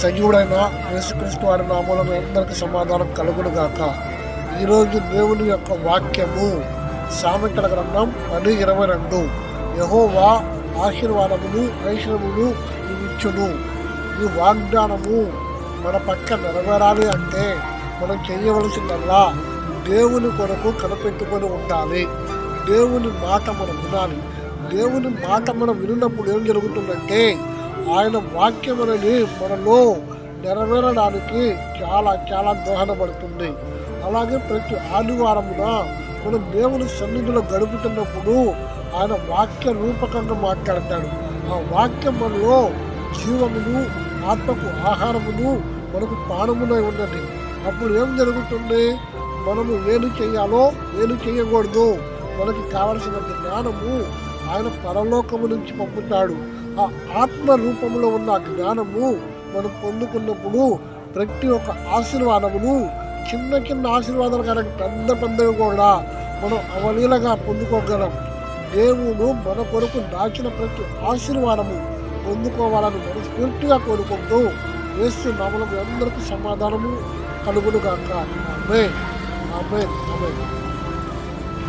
సజీవుడైన యేసుక్రీస్తు వారి నామములో మీ అందరికీ సమాధానం కలుగును గాక. ఈరోజు దేవుని యొక్క వాక్యము సామెతల గ్రంథం 10:22. యెహోవా ఆశీర్వాదమును ఐశ్వర్యమును ఇచ్చును. ఈ వాగ్దానము మన పక్క నెరవేరాలి అంటే మనం చేయవలసిందల్లా దేవుని కొరకు కనిపెట్టుకొని ఉండాలి. దేవుని మాట మనం వినాలి. దేవుని మాట మనం విన్నప్పుడు ఏం జరుగుతుందంటే ఆయన వాక్యం అనేది మనలో నెరవేరడానికి చాలా చాలా దోహదపడుతుంది. అలాగే ప్రతి ఆదివారమున మనం దేవుని సన్నిధిలో గడుపుతున్నప్పుడు ఆయన వాక్య రూపకంగా మాట్లాడతాడు. ఆ వాక్యం మనలో జీవమును ఆత్మకు ఆహారమును మనకు ప్రాణమునై ఉన్నది. అప్పుడు ఏం జరుగుతుంది? మనము ఏది చేయాలో ఏది చేయకూడదు మనకి కావలసిన జ్ఞానము ఆయన పరలోకము నుంచి పంపుతాడు. ఆ ఆత్మ రూపంలో ఉన్న జ్ఞానము మనం పొందుకున్నప్పుడు ప్రతి ఒక్క ఆశీర్వాదమును చిన్న చిన్న ఆశీర్వాదాలు కానీ పెద్దవి కూడా మనం అవలీలగా పొందుకోగలం. దేవుడు మన కొరకు దాచిన ప్రతి ఆశీర్వాదము పొందుకోవాలని మనస్ఫూర్తిగా కోరుకుంటూ యేసు నామములో అందరికీ సమాధానము కలుగును గాక. ఆమేన్, ఆమేన్, ఆమేన్.